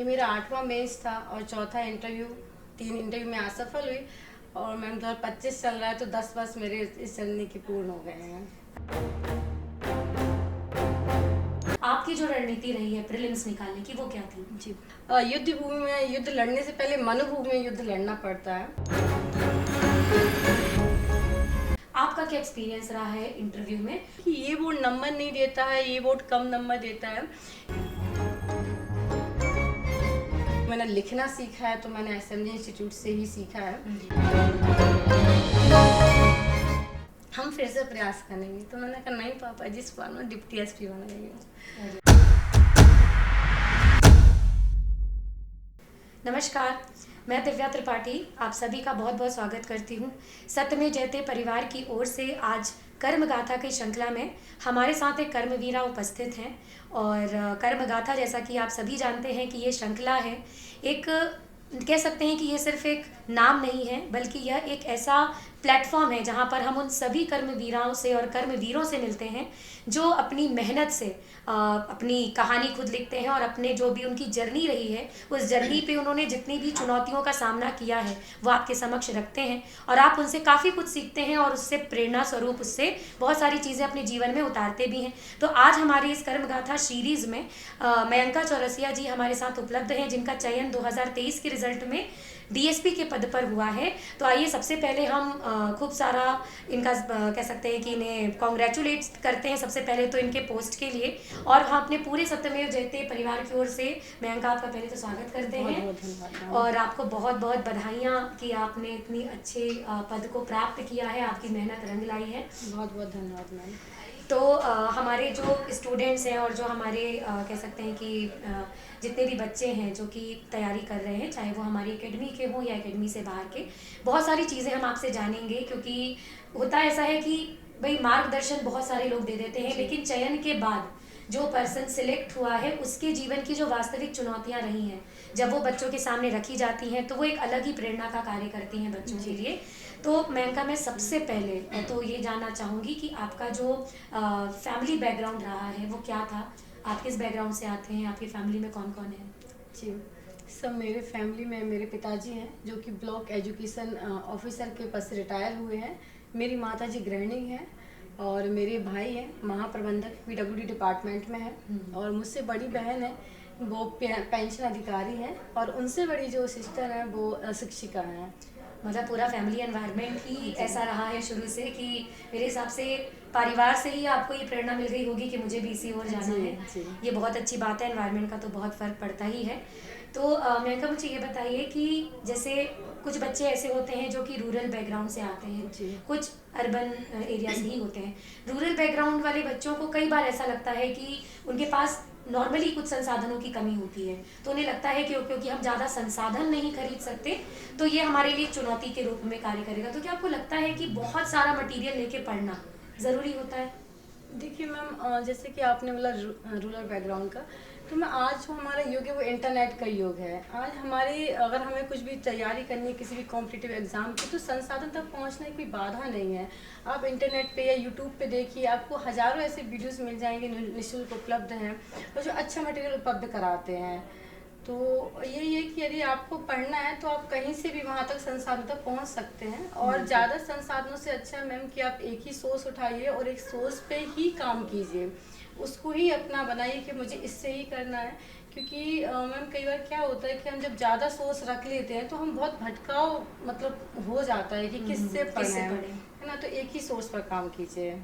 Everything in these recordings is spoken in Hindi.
ये मेरा 8वां मेंस था और चौथा इंटरव्यू, 3 इंटरव्यू में असफल हुई और मैम 2025 चल रहा है तो 10 वर्ष मेरे इस जर्नी के पूर्ण हो गए हैं। आपकी जो रणनीति रही है प्रीलिम्स निकालने की वो क्या थी? जी, युद्ध भूमि में युद्ध लड़ने से पहले मनोभूमि में युद्ध लड़ना पड़ता है। आपका क्या एक्सपीरियंस रहा है इंटरव्यू में? कि ये बोर्ड नंबर नहीं देता है, ये बोर्ड कम नंबर देता है। मैंने लिखना सीखा है तो मैंने एसएमजी इंस्टीट्यूट से ही सीखा है। हम फिर से प्रयास करेंगे तो मैंने कहा नहीं पापा जी, इस बार मैं डिप्टी एसपी बनाएंगे। नमस्कार, मैं दिव्या त्रिपाठी आप सभी का बहुत बहुत स्वागत करती हूँ। सत्य में जयते परिवार की ओर से आज कर्म गाथा की श्रृंखला में हमारे साथ एक कर्मवीरा उपस्थित हैं और कर्म गाथा जैसा कि आप सभी जानते हैं कि ये श्रृंखला है, एक कह सकते हैं कि ये सिर्फ एक नाम नहीं है बल्कि यह एक ऐसा प्लेटफॉर्म है जहाँ पर हम उन सभी कर्मवीराओं से और कर्मवीरों से मिलते हैं जो अपनी मेहनत से अपनी कहानी खुद लिखते हैं और अपने जो भी उनकी जर्नी रही है उस जर्नी पे उन्होंने जितनी भी चुनौतियों का सामना किया है वो आपके समक्ष रखते हैं और आप उनसे काफ़ी कुछ सीखते हैं और उससे प्रेरणा स्वरूप उससे बहुत सारी चीज़ें अपने जीवन में उतारते भी हैं। तो आज हमारी इस कर्मगाथा सीरीज़ में मयंका चौरसिया जी हमारे साथ उपलब्ध हैं जिनका चयन 2023 के रिजल्ट में डीएसपी के पद पर हुआ है। तो आइए सबसे पहले हम खूब सारा इनका कह सकते हैं कि इन्हें कॉन्ग्रेचुलेट करते हैं सबसे पहले तो इनके पोस्ट के लिए और हम अपने पूरे सत्यमेव जयते परिवार की ओर से मयंका आपका पहले तो स्वागत करते हैं और आपको बहुत बहुत बधाइयाँ कि आपने इतनी अच्छे पद को प्राप्त किया है, आपकी मेहनत रंग लाई है। बहुत बहुत धन्यवाद मैम। तो हमारे जो स्टूडेंट्स हैं और जो हमारे कह सकते हैं कि जितने भी बच्चे हैं जो कि तैयारी कर रहे हैं, चाहे वो हमारी एकेडमी के हों या एकेडमी से बाहर के, बहुत सारी चीज़ें हम आपसे जानेंगे क्योंकि होता ऐसा है कि भाई मार्गदर्शन बहुत सारे लोग दे देते हैं लेकिन चयन के बाद जो पर्सन सिलेक्ट हुआ है उसके जीवन की जो वास्तविक चुनौतियां रही हैं जब वो बच्चों के सामने रखी जाती हैं तो वो एक अलग ही प्रेरणा का कार्य करती हैं बच्चों के लिए। तो मयंका मैं सबसे पहले तो ये जानना चाहूँगी कि आपका जो फैमिली बैकग्राउंड रहा है वो क्या था, आप किस बैकग्राउंड से आते हैं, आपकी फैमिली में कौन कौन है? जी, सब मेरे फैमिली में मेरे पिताजी हैं जो कि ब्लॉक एजुकेशन ऑफिसर के पद से रिटायर हुए हैं। मेरी माता जी गृहिणी हैं और मेरे भाई हैं महाप्रबंधक पीडब्ल्यूडी डिपार्टमेंट में है और मुझसे बड़ी बहन है वो पेंशन अधिकारी हैं और उनसे बड़ी जो सिस्टर हैं वो शिक्षिका हैं। मतलब पूरा फैमिली एनवायरनमेंट ही ऐसा रहा है शुरू से कि मेरे हिसाब से परिवार से ही आपको ये प्रेरणा मिल गई होगी कि मुझे भी इसी ओर जाना है। ये बहुत अच्छी बात है, एनवायरनमेंट का तो बहुत फ़र्क पड़ता ही है। तो मयंका मुझे ये बताइए कि जैसे कुछ बच्चे ऐसे होते हैं जो कि रूरल बैकग्राउंड से आते हैं, कुछ अर्बन एरिया से ही होते हैं। रूरल बैकग्राउंड वाले बच्चों को कई बार ऐसा लगता है कि उनके पास नॉर्मली कुछ संसाधनों की कमी होती है तो उन्हें लगता है कि क्योंकि हम ज़्यादा संसाधन नहीं खरीद सकते तो ये हमारे लिए चुनौती के रूप में कार्य करेगा। तो क्या आपको लगता है कि बहुत सारा मटेरियल लेके पढ़ना ज़रूरी होता है? देखिए मैम, जैसे कि आपने बोला रूरल बैकग्राउंड का, तो मैं आज जो हमारा युग है वो इंटरनेट का युग है। आज हमारी अगर हमें कुछ भी तैयारी करनी है किसी भी कॉम्पिटिटिव एग्जाम की तो संसाधन तक पहुंचने की कोई बाधा नहीं है। आप इंटरनेट पे या यूट्यूब पे देखिए, आपको हज़ारों ऐसे वीडियोस मिल जाएंगे निःशुल्क उपलब्ध हैं और जो अच्छा मटेरियल उपलब्ध कराते हैं। तो यही है कि यदि आपको पढ़ना है तो आप कहीं से भी वहाँ तक संसाधन तक पहुँच सकते हैं और ज़्यादा संसाधनों से अच्छा मैम कि आप एक ही सोर्स उठाइए और एक सोर्स पे ही काम कीजिए, उसको ही अपना बनाइए कि मुझे इससे ही करना है। क्योंकि मैम कई बार क्या होता है कि हम जब ज़्यादा सोर्स रख लेते हैं तो हम बहुत भटकाव मतलब हो जाता है कि किससे पढ़ें, है ना। तो एक ही सोर्स पर काम कीजिए।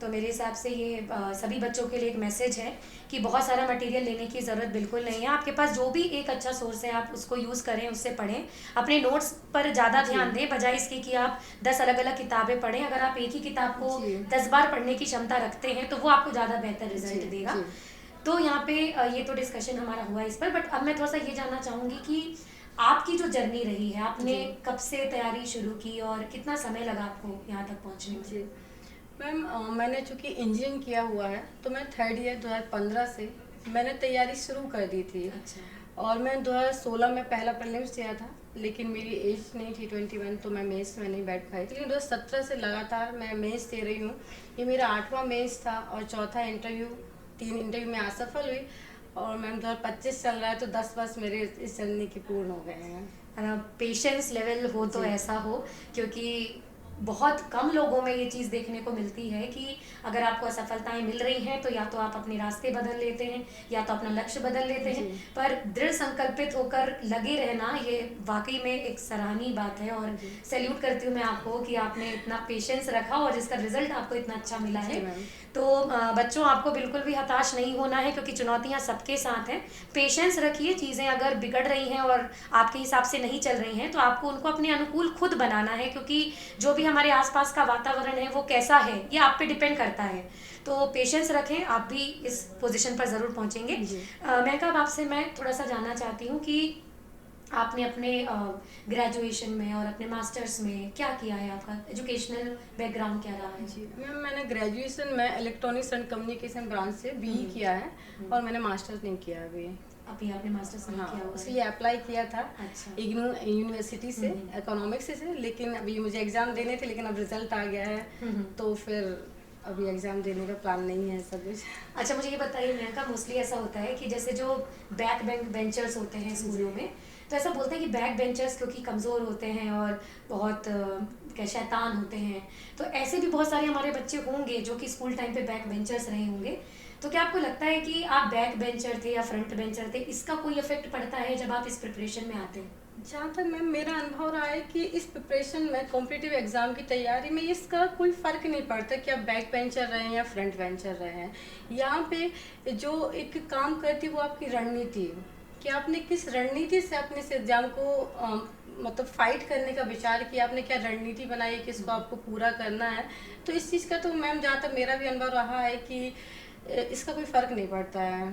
तो मेरे हिसाब से ये सभी बच्चों के लिए एक मैसेज है कि बहुत सारा मटेरियल लेने की ज़रूरत बिल्कुल नहीं है। आपके पास जो भी एक अच्छा सोर्स है आप उसको यूज़ करें, उससे पढ़ें, अपने नोट्स पर ज़्यादा ध्यान दें बजाय इसके कि आप 10 अलग अलग किताबें पढ़ें। अगर आप एक ही किताब को 10 बार पढ़ने की क्षमता रखते हैं तो वो आपको ज़्यादा बेहतर रिजल्ट देगा। तो यहाँ पे ये तो डिस्कशन हमारा हुआ इस पर, बट अब मैं थोड़ा सा ये जानना चाहूँगी कि आपकी जो जर्नी रही है, आपने कब से तैयारी शुरू की और कितना समय लगा आपको यहाँ तक पहुँचने में? मैम, मैंने चूँकि इंजीनियरिंग किया हुआ है तो मैं 3rd ईयर 2015 से मैंने तैयारी शुरू कर दी थी। अच्छा। और मैं 2016 में पहला प्रीलिम्स दिया था लेकिन मेरी एज नहीं थी 21 तो मैं मेंस में नहीं बैठ पाई थी। लेकिन 2017 से लगातार मैं मेंस दे रही हूँ। ये मेरा 8वां मेंस था और चौथा इंटरव्यू, 3 इंटरव्यू में असफल हुई और मैम 2025 चल रहा है तो 10 वर्ष मेरे इस जर्नी के पूर्ण हो गए हैं। पेशेंस लेवल हो तो जी। ऐसा हो, क्योंकि बहुत कम लोगों में ये चीज़ देखने को मिलती है कि अगर आपको असफलताएं मिल रही हैं तो या तो आप अपने रास्ते बदल लेते हैं या तो अपना लक्ष्य बदल लेते हैं, जी। पर दृढ़ संकल्पित होकर लगे रहना ये वाकई में एक सराहनीय बात है। और जी। सैल्यूट करती हूँ मैं आपको कि आपने इतना पेशेंस रखा और जिसका रिजल्ट आपको इतना अच्छा मिला है। जी मैम। तो बच्चों, आपको बिल्कुल भी हताश नहीं होना है, क्योंकि चुनौतियां सबके साथ हैं। पेशेंस रखिए, चीज़ें अगर बिगड़ रही हैं और आपके हिसाब से नहीं चल रही हैं तो आपको उनको अपने अनुकूल खुद बनाना है, क्योंकि जो भी हमारे आसपास का वातावरण है वो कैसा है ये आप पे डिपेंड करता है। तो पेशेंस रखें, आप भी इस पोजीशन पर ज़रूर पहुंचेंगे। मैं अब आपसे मैं थोड़ा सा जानना चाहती हूँ कि आपने अपने ग्रेजुएशन में और अपने मास्टर्स में क्या किया है, आपका एजुकेशनल बैकग्राउंड क्या रहा है? जी मैम, मैंने ग्रेजुएशन में इलेक्ट्रॉनिक्स एंड कम्युनिकेशन ब्रांच से बीई किया है और मैंने मास्टर्स नहीं किया अभी। अभी आपने मास्टर्स नहीं किया हुआ उसके लिए अप्लाई किया था। अच्छा। इग्नू यूनिवर्सिटी से इकोनॉमिक्स से, लेकिन अभी मुझे एग्ज़ाम देने थे, लेकिन अब रिजल्ट आ गया है तो फिर अभी एग्ज़ाम देने का प्लान नहीं है ऐसा कुछ। अच्छा, मुझे ये बताइए मेनका, मोस्टली ऐसा होता है कि जैसे जो बैक बेंचर्स होते हैं स्कूलों में, तो ऐसा बोलते हैं कि बैक बेंचर्स क्योंकि कमज़ोर होते हैं और बहुत क्या शैतान होते हैं, तो ऐसे भी बहुत सारे हमारे बच्चे होंगे जो कि स्कूल टाइम पे बैक बेंचर्स रहे होंगे। तो क्या आपको लगता है कि आप बैक बेंचर थे या फ्रंट बेंचर थे, इसका कोई इफेक्ट पड़ता है जब आप इस प्रिपरेशन में आते हैं? जहाँ तक मैम मेरा अनुभव रहा है कि इस प्रिपरेशन में कॉम्पिटिटिव एग्ज़ाम की तैयारी में इसका कोई फ़र्क नहीं पड़ता कि आप बैक बेंचर रहे हैं या फ्रंट बेंचर रहे हैं। यहाँ पे जो एक काम करती है वो आपकी रणनीति है कि आपने किस रणनीति से अपने इस एग्ज़ाम को मतलब फाइट करने का विचार किया, आपने क्या रणनीति बनाई है, किसको आपको पूरा करना है। तो इस चीज़ का तो मैम जहाँ तक मेरा भी अनुभव रहा है कि इसका कोई फ़र्क नहीं पड़ता है।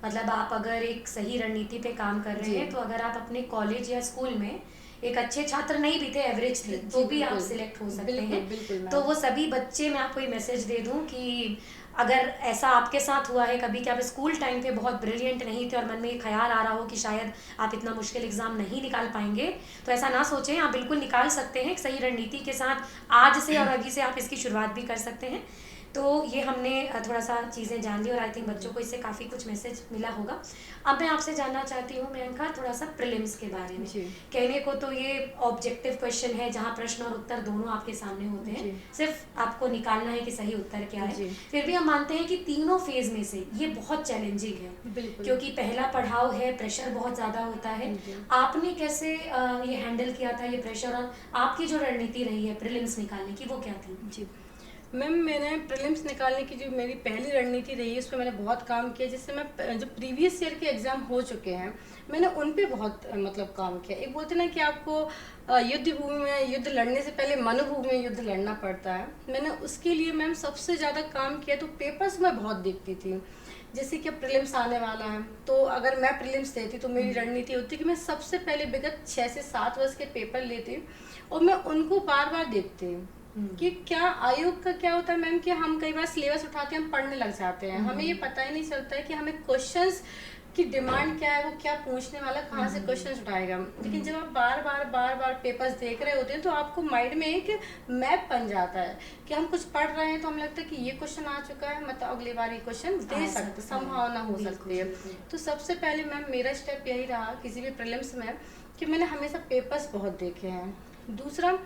मतलब आप अगर एक सही रणनीति पे काम कर रहे हैं तो अगर आप अपने कॉलेज या स्कूल में एक अच्छे छात्र नहीं भी थे, एवरेज थे, तो भी आप सिलेक्ट हो सकते हैं। तो वो सभी बच्चे, मैं आपको ये मैसेज दे दूं कि अगर ऐसा आपके साथ हुआ है कभी कि आप स्कूल टाइम पे बहुत ब्रिलियंट नहीं थे और मन में ये ख्याल आ रहा हो कि शायद आप इतना मुश्किल एग्जाम नहीं निकाल पाएंगे, तो ऐसा ना सोचें, आप बिल्कुल निकाल सकते हैं। एक सही रणनीति के साथ आज से और अभी से आप इसकी शुरुआत भी कर सकते हैं। तो ये हमने थोड़ा सा चीज़ें जान ली और आई थिंक बच्चों को इससे काफ़ी कुछ मैसेज मिला होगा। अब मैं आपसे जानना चाहती हूँ मेनका, थोड़ा सा प्रीलिम्स के बारे में। कहने को तो ये ऑब्जेक्टिव क्वेश्चन है जहाँ प्रश्न और उत्तर दोनों आपके सामने होते हैं, सिर्फ आपको निकालना है कि सही उत्तर क्या है। फिर भी हम मानते हैं कि तीनों फेज में से ये बहुत चैलेंजिंग है, क्योंकि पहला पढ़ाव है, प्रेशर बहुत ज़्यादा होता है। आपने कैसे ये हैंडल किया था ये प्रेशर, और आपकी जो रणनीति रही है प्रीलिम्स निकालने की वो क्या थी? जी मैम, मैंने प्रीलिम्स निकालने की जो मेरी पहली रणनीति रही है उस पर मैंने बहुत काम किया, जिससे मैं जो प्रीवियस ईयर के एग्ज़ाम हो चुके हैं मैंने उन पे बहुत मतलब काम किया। एक बोलते ना कि आपको युद्ध भूमि में युद्ध लड़ने से पहले मनोभूमि में युद्ध लड़ना पड़ता है। मैंने उसके लिए मैम सबसे ज़्यादा काम किया। तो पेपर्स मैं बहुत देखती थी, जैसे कि प्रीलिम्स आने वाला है तो अगर मैं प्रीलिम्स देती तो मेरी रणनीति होती कि मैं सबसे पहले विगत 6 से 7 वर्ष के पेपर लेती और मैं उनको बार बार देखती कि क्या आयोग का क्या होता है मैम कि हम कई बार सिलेबस उठाते हैं, हम पढ़ने लग जाते हैं, हमें ये पता ही नहीं चलता है कि हमें क्वेश्चंस की डिमांड क्या है, वो क्या पूछने वाला, कहाँ से क्वेश्चंस उठाएगा। लेकिन जब आप बार बार पेपर्स देख रहे होते हैं तो आपको माइंड में एक मैप बन जाता है कि हम कुछ पढ़ रहे हैं तो हमें लगता है कि ये क्वेश्चन आ चुका है, मतलब अगली बार ये क्वेश्चन दे सकते, संभावना हो सकती है। तो सबसे पहले मैम मेरा स्टेप यही रहा किसी भी प्रीलिम्स में कि मैंने हमेशा पेपर्स बहुत देखे हैं। दूसरा,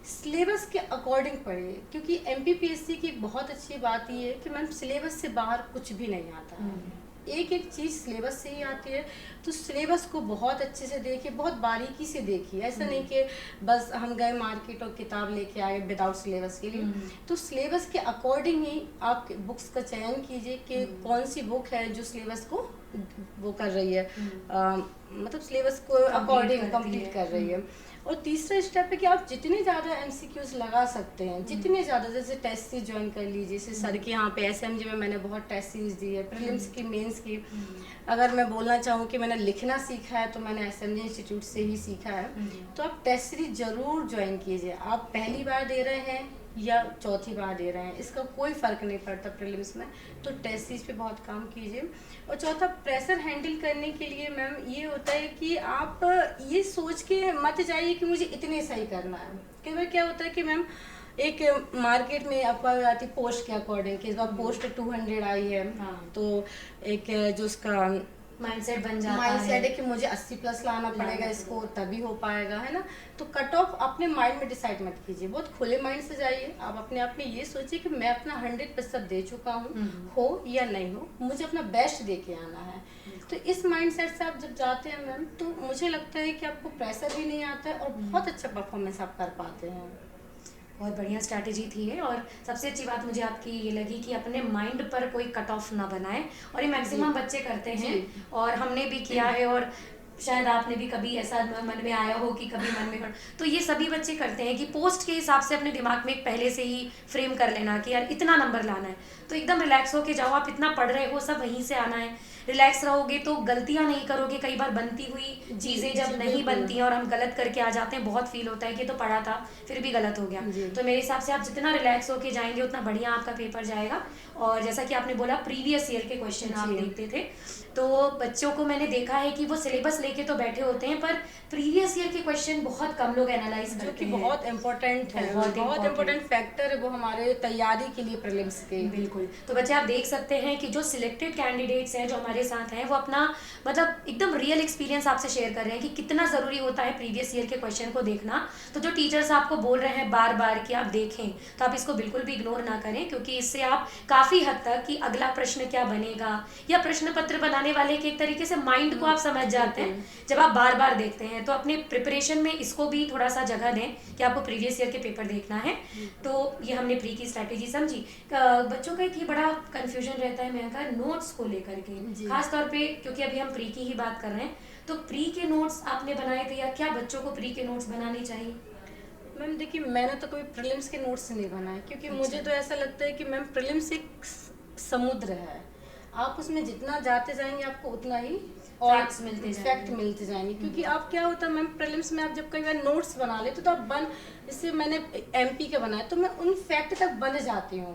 सिलेबस के अकॉर्डिंग पढ़िए, क्योंकि एमपीपीएससी की बहुत अच्छी बात ये है कि मैम सिलेबस से बाहर कुछ भी नहीं आता है, एक एक चीज़ सिलेबस से ही आती है। तो सिलेबस को बहुत अच्छे से देखिए, बहुत बारीकी से देखिए। ऐसा नहीं कि बस हम गए मार्केट और किताब लेके आए विदाउट सिलेबस के लिए। तो सिलेबस के अकॉर्डिंग ही आप बुक्स का चयन कीजिए कि कौन सी बुक है जो सिलेबस को वो कर रही है, मतलब सिलेबस को अकॉर्डिंग कंप्लीट कर रही है। और तीसरा स्टेप है कि आप जितने ज़्यादा एमसीक्यूज लगा सकते हैं, जितने ज़्यादा, जैसे टेस्ट सीरीज ज्वाइन कर लीजिए। जैसे सर के यहाँ पे एसएमजी में मैंने बहुत टेस्ट सीरीज दी है, प्रीलिम्स की, मेंस की। अगर मैं बोलना चाहूँ कि मैंने लिखना सीखा है तो मैंने एसएमजी इंस्टीट्यूट से ही सीखा है। तो आप टेस्ट सीरीज ज़रूर ज्वाइन कीजिए, आप पहली बार दे रहे हैं या चौथी बार दे रहे हैं, इसका कोई फ़र्क नहीं पड़ता प्रीलिम्स में। तो टेस्ट सीरीज पे बहुत काम कीजिए। और चौथा, प्रेशर हैंडल करने के लिए मैम ये होता है कि आप ये सोच के मत जाइए कि मुझे इतने सही करना है। कई बार क्या होता है कि मैम एक मार्केट में अफवाह आती पोस्ट के अकॉर्डिंग कि इस बार पोस्ट 200 आई है। हाँ। तो एक जो उसका माइंडसेट बन जाता माइंडसेट है कि मुझे 80 प्लस लाना पड़ेगा इसको, तभी हो पाएगा, है ना। तो कट ऑफ अपने माइंड में डिसाइड मत कीजिए, बहुत खुले माइंड से जाइए। आप अपने आप में ये सोचिए कि मैं अपना 100% दे चुका हूँ, हो या नहीं हो, मुझे अपना बेस्ट दे के आना है। तो इस माइंडसेट से आप जब जाते हैं मैम, तो मुझे लगता है कि आपको प्रेशर भी नहीं आता है और बहुत अच्छा परफॉर्मेंस आप कर पाते हैं। बहुत बढ़िया स्ट्रैटेजी थी है। और सबसे अच्छी बात मुझे आपकी ये लगी कि अपने माइंड पर कोई कट ऑफ ना बनाए, और ये मैक्सिमम बच्चे करते हैं और हमने भी किया है, और शायद आपने भी कभी ऐसा मन में आया हो कि कभी मन में तो ये सभी बच्चे करते हैं कि पोस्ट के हिसाब से अपने दिमाग में एक पहले से ही फ्रेम कर लेना कि यार इतना नंबर लाना है, तो एकदम रिलैक्स होके जाओ। आप इतना पढ़ रहे हो, सब वहीं से आना है, रिलैक्स रहोगे तो गलतियां नहीं करोगे। कई बार बनती हुई चीज़ें जब नहीं बनती हैं और हम गलत करके आ जाते हैं, बहुत फील होता है कि तो पढ़ा था फिर भी गलत हो गया। तो मेरे हिसाब से आप जितना रिलैक्स होके जाएंगे उतना बढ़िया आपका पेपर जाएगा। और जैसा कि आपने बोला प्रीवियस ईयर के क्वेश्चन आप देखते थे, तो बच्चों को मैंने देखा है कि वो सिलेबस लेके तो बैठे होते हैं, पर प्रीवियस ईयर के क्वेश्चन बहुत कम लोग एनालाइज करते हैं, जो कि बहुत इम्पोर्टेंट है, बहुत इम्पोर्टेंट फैक्टर है वो हमारे तैयारी के लिए प्रीलिम्स के। बिल्कुल। तो बच्चे आप देख सकते हैं कि जो सिलेक्टेड कैंडिडेट्स हैं जो हमारे साथ हैं, वो अपना मतलब एकदम रियल एक्सपीरियंस आपसे शेयर कर रहे हैं कि कितना ज़रूरी होता है प्रीवियस ईयर के क्वेश्चन को देखना। तो जो टीचर्स आपको बोल रहे हैं बार बार कि आप देखें, तो आप इसको बिल्कुल भी इग्नोर ना करें, क्योंकि इससे आप काफ़ी हद तक कि अगला प्रश्न क्या बनेगा या प्रश्न पत्र बनाने वाले के एक तरीके से माइंड को आप समझ जाते हैं जब आप बार बार देखते हैं। तो अपने प्रिपरेशन में इसको भी थोड़ा सा जगह दें कि आपको प्रीवियस ईयर के पेपर देखना है। तो ये हमने प्री की स्ट्रैटेजी समझी। बच्चों का एक ये बड़ा कंफ्यूजन रहता है मेरा नोट्स को लेकर के, खास तौर पे क्योंकि अभी हम प्री की ही बात कर रहे हैं। तो प्री के नोट्स आपने बनाए थे, या क्या बच्चों को प्री के नोट्स बनाने चाहिए? मैम देखिए, मैंने तो कभी प्रीलिम्स के नोट्स नहीं बनाए, क्योंकि मुझे तो ऐसा लगता है कि मैम प्रीलिम्स एक समुद्र है, आप उसमें जितना जाते जाएंगे आपको उतना ही और फैक्ट मिलते जाएंगे। क्योंकि आप क्या होता है मैम, प्रीलिम्स में आप जब कई बार नोट्स बना लेते तो आप जैसे मैंने एमपी के बनाए तो मैं उन फैक्ट तक बन जाती हूँ,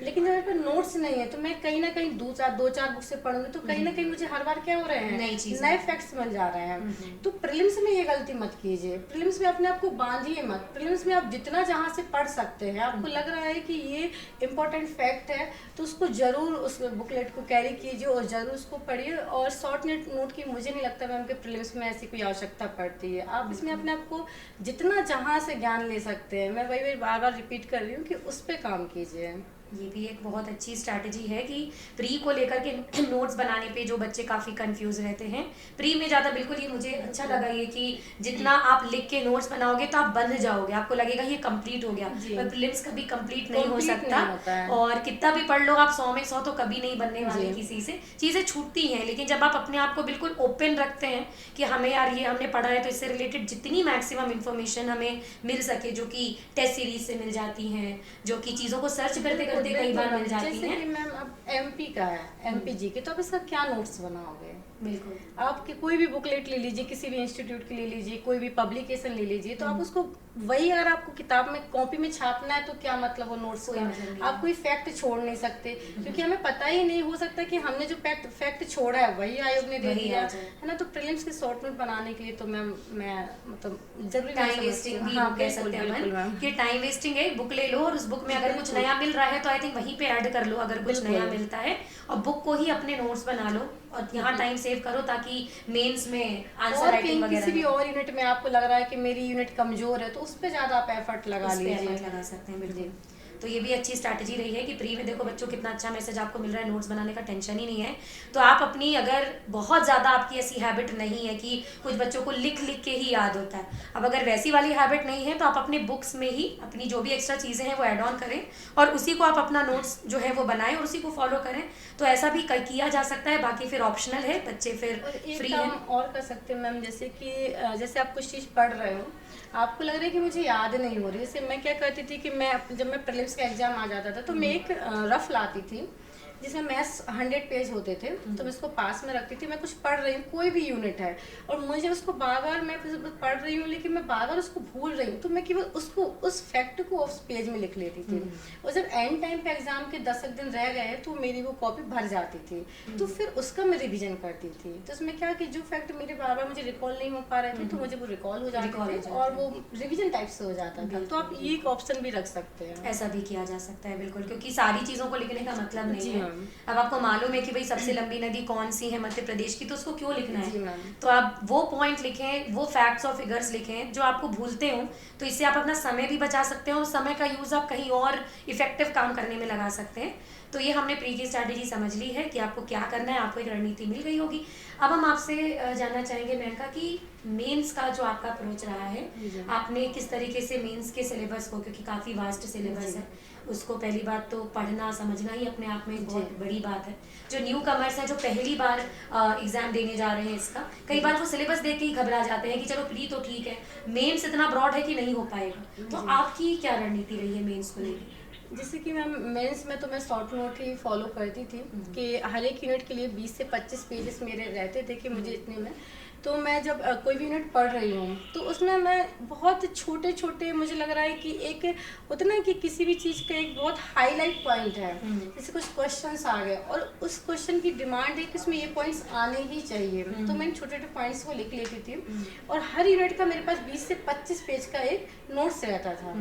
लेकिन जब मेरे पे नोट्स नहीं है तो मैं कहीं ना कहीं दो चार बुक से पढ़ूंगी तो कहीं ना कहीं मुझे हर बार क्या हो रहे हैं, नए फैक्ट्स मिल जा रहे हैं। तो प्रीलिम्स में ये गलती मत कीजिए, प्रीलिम्स में अपने आप को बांधिए मत। प्रीलिम्स में आप जितना जहाँ से पढ़ सकते हैं, आपको लग रहा है कि ये इम्पोर्टेंट फैक्ट है तो उसको जरूर उस बुकलेट को कैरी कीजिए और जरूर उसको पढ़िए। और शॉर्ट नोट की मुझे नहीं लगता मैम कि प्रीलिम्स में ऐसी कोई आवश्यकता पड़ती है। आप इसमें अपने आप को जितना जहाँ से ज्ञान ले सकते हैं, मैं वही बार बार रिपीट कर रही हूँ कि उस पर काम कीजिए। ये भी एक बहुत अच्छी स्ट्रैटेजी है कि प्री को लेकर के नोट्स बनाने पे जो बच्चे काफ़ी कंफ्यूज रहते हैं, प्री में ज़्यादा बिल्कुल ये मुझे अच्छा लगा ये कि जितना आप लिख के नोट्स बनाओगे तो आप बंध जाओगे, आपको लगेगा ये कंप्लीट हो गया। पर प्रीलिम्स कभी कंप्लीट नहीं हो सकता, और कितना भी पढ़ लो आप 100 में 100 तो कभी नहीं बनने वाले किसी से, चीज़ें छूटती हैं। लेकिन जब आप अपने आप को बिल्कुल ओपन रखते हैं कि हमें यार ये हमने पढ़ा है तो इससे रिलेटेड जितनी मैक्सिमम इन्फॉर्मेशन हमें मिल सके, जो कि टेस्ट सीरीज से मिल जाती हैं, जो कि चीज़ों को सर्च करते करते कई बार मिल जाती हैं। जैसे कि मैम अब एमपी का है, एमपी जी के, तो आप इसका क्या नोट्स बनाओगे? बिल्कुल, आपकी कोई भी बुकलेट ले लीजिए, किसी भी इंस्टीट्यूट की ले लीजिए, कोई भी पब्लिकेशन ले लीजिए, तो आप उसको वही अगर आपको किताब में कॉपी में छापना है तो क्या मतलब वो नोट्स का? आप कोई फैक्ट छोड़ नहीं सकते, क्योंकि हमें पता ही नहीं हो सकता कि हमने जो फैक्ट छोड़ा है वही आयोग ने दे दिया है ना। तो प्रीलिम्स के शॉर्ट नोट बनाने के लिए तो मैं मतलब जरूरी टाइम वेस्टिंग भी कह सकते हैं कि टाइम वेस्टिंग है। बुक ले लो और उस बुक में अगर कुछ नया मिल रहा है तो आई थिंक वहीं पे ऐड कर लो अगर कुछ नया मिलता है, और बुक को ही अपने नोट्स बना लो और यहाँ टाइम सेव करो ताकि मेंस में आंसर राइटिंग वगैरह किसी भी और यूनिट में आपको लग रहा है कि मेरी यूनिट कमजोर है तो उस पे ज्यादा आप एफर्ट लगा लीजिए, लगा सकते हैं। बिल्कुल, तो ये भी अच्छी स्ट्रैटेजी रही है कि प्री में देखो बच्चों कितना अच्छा मैसेज आपको मिल रहा है, नोट्स बनाने का टेंशन ही नहीं है। तो आप अपनी अगर बहुत ज़्यादा आपकी ऐसी हैबिट नहीं है कि कुछ बच्चों को लिख लिख के ही याद होता है, अब अगर वैसी वाली हैबिट नहीं है तो आप अपने बुक्स में ही अपनी जो भी एक्स्ट्रा चीज़ें हैं वो ऐड ऑन करें और उसी को आप अपना नोट्स जो है वो बनाएं और उसी को फॉलो करें। तो ऐसा भी किया जा सकता है, बाकी फिर ऑप्शनल है, बच्चे फिर फ्री है। और कर सकते हैं मैम, जैसे कि जैसे आप कुछ चीज़ पढ़ रहे हो, आपको लग रहा है कि मुझे याद नहीं हो रही। जैसे मैं क्या करती थी कि जब मैं प्रीलिम्स का एग्जाम आ जाता था तो मैं एक रफ लाती थी, जिसमें मैथ्स 100 पेज होते थे, तो मैं उसको पास में रखती थी। मैं कुछ पढ़ रही हूँ, कोई भी यूनिट है, और मुझे उसको बार बार, मैं पढ़ रही हूँ लेकिन मैं बार बार उसको भूल रही हूँ, तो मैं केवल उसको, उस फैक्ट को उस पेज में लिख लेती थी। और जब एंड टाइम पे एग्जाम के 10 दिन रह गए तो मेरी वो कॉपी भर जाती थी, तो फिर उसका मैं रिविजन करती थी। तो उसमें क्या कि जो फैक्ट मेरे बार बार मुझे रिकॉल नहीं हो पा रहे थे, तो मुझे वो रिकॉल हो जाते थे और वो रिविजन टाइप से हो जाता था। तो आप ये एक ऑप्शन भी रख सकते हैं। ऐसा भी किया जा सकता है, बिल्कुल, क्योंकि सारी चीजों को लिखने का मतलब नहीं जी है। मैम। अब आपको मालूम है कि भाई सबसे लंबी नदी कौन सी है मध्य प्रदेश की, तो उसको क्यों लिखना जी है? मैम। तो आप वो पॉइंट लिखें, वो फैक्ट्स और फिगर्स लिखें जो आपको भूलते हो, तो इससे आप अपना समय भी बचा सकते हैं और समय का यूज आप कहीं और इफेक्टिव काम करने में लगा सकते हैं। तो ये हमने प्री की स्ट्रैटेजी समझ ली है कि आपको क्या करना है, आपको एक रणनीति मिल गई होगी। अब हम आपसे जानना चाहेंगे मेनका कि मेंस का जो आपका अप्रोच रहा है, आपने किस तरीके से मेंस के सिलेबस को, क्योंकि काफ़ी वास्ट सिलेबस है, उसको पहली बात तो पढ़ना समझना ही अपने आप में एक बहुत बड़ी बात है। जो न्यू कमर्स हैं, जो पहली बार एग्जाम देने जा रहे हैं इसका, कई बार वो सिलेबस देख के ही घबरा जाते हैं कि चलो प्री तो ठीक है, मेंस इतना ब्रॉड है कि नहीं हो पाएगा। तो आपकी क्या रणनीति रही है मेंस को लेकर? जैसे कि मैम मेंस में तो मैं शॉर्ट नोट ही फॉलो करती थी कि हर एक यूनिट के लिए 20 से 25 पेजेस मेरे रहते थे कि मुझे इतने में, तो मैं जब कोई भी यूनिट पढ़ रही हूँ तो उसमें मैं बहुत छोटे छोटे, मुझे लग रहा है कि एक होता ना कि किसी भी चीज़ का एक बहुत हाईलाइट पॉइंट है, जैसे कुछ क्वेश्चंस आ गए और उस क्वेश्चन की डिमांड है कि उसमें ये पॉइंट्स आने ही चाहिए, तो मैं छोटे छोटे पॉइंट्स को लिख लेती थी। और हर यूनिट का मेरे पास 20 से 25 पेज का एक नोट्स रहता था,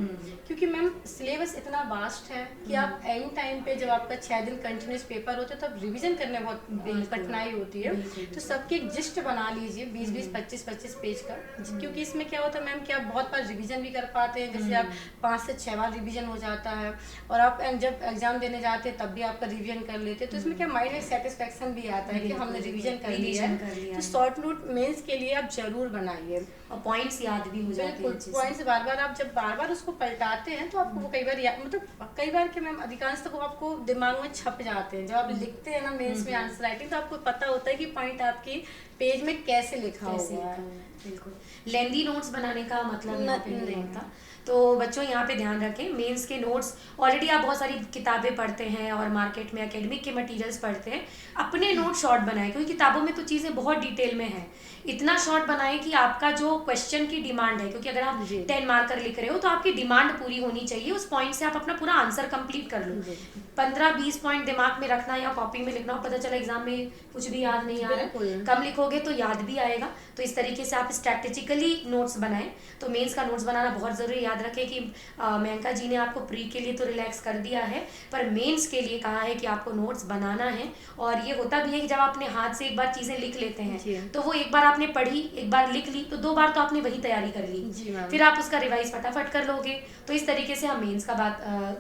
क्योंकि मैम सिलेबस इतना वास्ट है कि आप एंड टाइम पे जब आपका 6 दिन कंटिन्यूस पेपर होते हैं तब रिवीजन करने में बहुत कठिनाई होती है। तो सबकी एक जिस्ट बना लीजिए 20-20, 25-25 पेज का, क्योंकि इसमें क्या होता है मैम कि आप बहुत बार रिवीजन भी कर पाते हैं, जैसे आप 5 से 6 बार रिवीजन हो जाता है, और आप जब एग्जाम देने जाते हैं तब भी आपका रिवीजन कर लेते हैं, तो इसमें क्या माइंड में सेटिस्फेक्शन भी आता है कि हमने रिवीजन कर लिया है। तो शॉर्ट नोट मेंस के लिए आप जरूर बनाइए और पॉइंट्स याद भी हो जाते हैं। पॉइंट्स बार बार आप जब बार बार उसको पलटाते हैं तो आपको वो कई बार मतलब कई बार के मैम अधिकांश तक वो आपको दिमाग में छप जाते हैं। जब आप लिखते हैं ना मेंस में आंसर राइटिंग, तो आपको पता होता है कि पॉइंट आपकी पेज में कैसे लिखा हुआ है। बिल्कुल, लेंदी नोट्स बनाने का मतलब यहाँ पे नहीं होता। तो बच्चों यहाँ पे ध्यान रखें, मेंस के नोट्स ऑलरेडी आप बहुत सारी किताबें पढ़ते हैं और मार्केट में एकेडमिक के मटेरियल्स पढ़ते हैं, अपने नोट शॉर्ट बनाएं, क्योंकि किताबों में तो चीज़ें बहुत डिटेल में हैं। इतना शॉर्ट बनाएं कि आपका जो क्वेश्चन की डिमांड है, क्योंकि अगर आप 10 मार्कर लिख रहे हो तो आपकी डिमांड पूरी होनी चाहिए, उस पॉइंट से आप अपना पूरा आंसर कंप्लीट कर लो। 15-20 पॉइंट दिमाग में रखना या कॉपी में लिखना, पता चला एग्जाम में कुछ भी याद नहीं आ रहा, कम लिखोगे तो याद भी आएगा। तो इस तरीके से आप स्ट्रैटेजिकली नोट्स बनाएं। तो मेंस का नोट्स बनाना बहुत ज़रूरी। याद रखें कि मेनका जी ने आपको प्री के लिए तो रिलैक्स कर दिया है, पर मेंस के लिए कहा है कि आपको नोट्स बनाना है। और ये होता भी है कि जब आप अपने हाथ से एक बार चीज़ें लिख लेते हैं तो वो एक बार आपने पढ़ी, एक बार लिख ली, तो 2 बार तो आपने वही तैयारी कर ली, फिर आप उसका रिवाइज फटाफट कर लोगे। तो इस तरीके से हम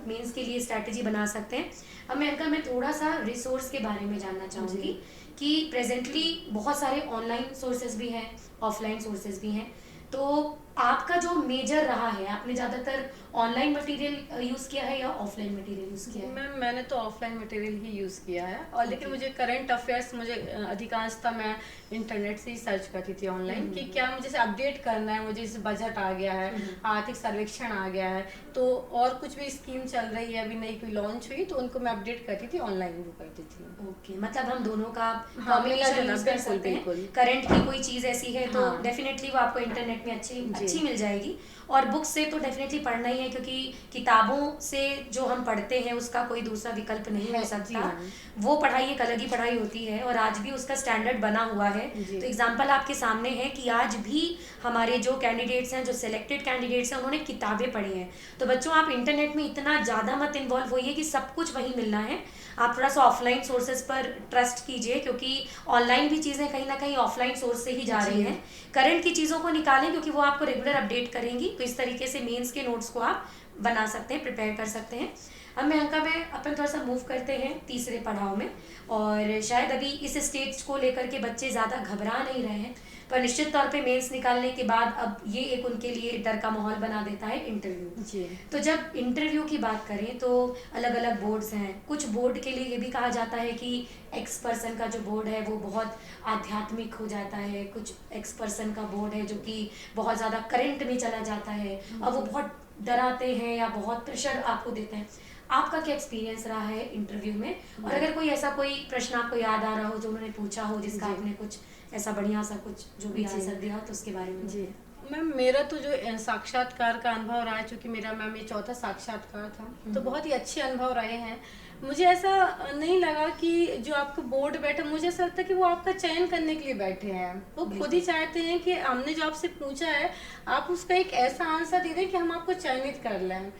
मेंस के लिए स्ट्रैटेजी बना सकते हैं। अब मैं थोड़ा सा रिसोर्स के बारे में जानना चाहूँगी कि प्रेजेंटली बहुत सारे ऑनलाइन सोर्सेज भी हैं, ऑफलाइन सोर्सेज भी हैं, तो आपका जो मेजर रहा है, आपने ज़्यादातर ऑनलाइन मटेरियल यूज़ किया है या ऑफलाइन मटेरियल यूज़ किया है? मैम मैंने तो ऑफलाइन मटेरियल ही यूज़ किया है, और लेकिन मुझे करंट अफेयर्स मुझे अधिकांशतः मैं इंटरनेट से ही सर्च करती थी ऑनलाइन कि क्या मुझे जैसे अपडेट करना है, मुझे जैसे बजट आ गया है, आर्थिक सर्वेक्षण आ गया है, तो और कुछ भी स्कीम चल रही है, अभी नई कोई लॉन्च हुई तो उनको मैं अपडेट करती थी, ऑनलाइन भी करती थी। ओके, मतलब हम दोनों का कॉम्बिनेशन यूज़ कर सकते हैं। करंट की कोई चीज़ ऐसी है तो डेफिनेटली वो आपको इंटरनेट में अच्छी मिल जाएगी, और बुक से तो डेफिनेटली पढ़ना ही है, क्योंकि किताबों से जो हम पढ़ते हैं उसका कोई दूसरा विकल्प नहीं हो सकता। वो पढ़ाई एक अलग ही पढ़ाई होती है, और आज भी उसका स्टैंडर्ड बना हुआ है। तो एग्जाम्पल आपके सामने है कि आज भी हमारे जो कैंडिडेट्स हैं, जो सिलेक्टेड कैंडिडेट्स हैं, उन्होंने किताबें पढ़ी हैं। तो बच्चों, आप इंटरनेट में इतना ज़्यादा मत इन्वॉल्व होइए कि सब कुछ वहीं मिलना है। आप थोड़ा सा ऑफलाइन सोर्सेज पर ट्रस्ट कीजिए, क्योंकि ऑनलाइन भी चीज़ें कहीं ना कहीं ऑफलाइन सोर्स से ही जा रही हैं। करंट की चीज़ों को निकालें, क्योंकि वो आपको रेगुलर अपडेट करेंगी। तो इस तरीके से मेंस के नोट्स को आप बना सकते हैं, प्रिपेयर कर सकते हैं। अब मैं अपन थोड़ा सा मूव करते हैं तीसरे पड़ाव में, और शायद अभी इस स्टेज को लेकर के बच्चे ज़्यादा घबरा नहीं रहे हैं, पर निश्चित तौर पे मेंस निकालने के बाद अब ये एक उनके लिए डर का माहौल बना देता है इंटरव्यू। तो जब इंटरव्यू की बात करें तो अलग अलग बोर्ड्स हैं। कुछ बोर्ड के लिए ये भी कहा जाता है कि एक्स पर्सन का जो बोर्ड है वो बहुत आध्यात्मिक हो जाता है, कुछ एक्स पर्सन का बोर्ड है जो कि बहुत ज़्यादा करंट में चला जाता है, और वो बहुत डराते हैं या बहुत प्रेशर आपको देते हैं। आपका क्या एक्सपीरियंस रहा है इंटरव्यू में, और अगर कोई ऐसा कोई प्रश्न आपको याद आ रहा हो जो उन्होंने पूछा हो जिसका आपने कुछ ऐसा बढ़िया सा कुछ जो भी आंसर दिया तो उसके बारे में। जी मैम, मेरा तो जो साक्षात्कार का अनुभव रहा है, चूँकि मेरा मैम ये चौथा साक्षात्कार था, तो बहुत ही अच्छे अनुभव रहे हैं। मुझे ऐसा नहीं लगा कि जो आपको बोर्ड बैठा, मुझे ऐसा लगता है कि वो आपका चयन करने के लिए बैठे हैं। वो खुद ही चाहते हैं कि हमने जो आपसे पूछा है आप उसका एक ऐसा आंसर दे दें कि हम आपको चयनित कर लें।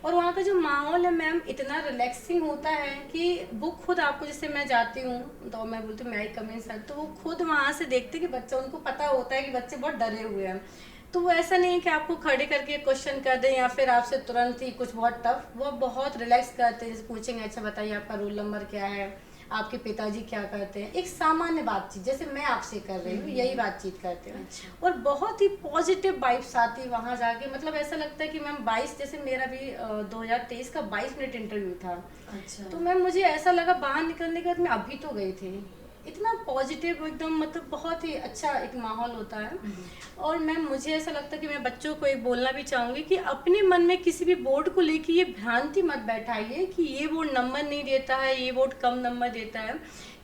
और वहाँ का जो माहौल है मैम इतना रिलैक्सिंग होता है कि वो खुद आपको, जैसे मैं जाती हूँ तो मैं बोलती हूँ मैं आई कम इन सर, तो वो खुद वहाँ से देखते कि बच्चा, उनको पता होता है कि बच्चे बहुत डरे हुए हैं, तो वो ऐसा नहीं है कि आपको खड़े करके क्वेश्चन कर दें या फिर आपसे तुरंत ही कुछ बहुत टफ, वो बहुत रिलैक्स करते हैं। जैसे पूछेंगे अच्छा बताइए आपका रोल नंबर क्या है, आपके पिताजी क्या करते हैं, एक सामान्य बातचीत जैसे मैं आपसे कर रही हूँ यही बातचीत करते हैं। और बहुत ही पॉजिटिव वाइब्स आती वहाँ जाके, मतलब ऐसा लगता है कि मैम 22, जैसे मेरा भी 2023 का 22 मिनट इंटरव्यू था। अच्छा। तो मैम मुझे ऐसा लगा बाहर निकलने के बाद मैं अभी तो गई थी, इतना पॉजिटिव एकदम, मतलब बहुत ही अच्छा एक माहौल होता है। और मैम मुझे ऐसा लगता है कि मैं बच्चों को एक बोलना भी चाहूँगी कि अपने मन में किसी भी बोर्ड को लेके ये भ्रांति मत बैठाइए कि ये बोर्ड नंबर नहीं देता है, ये बोर्ड कम नंबर देता है।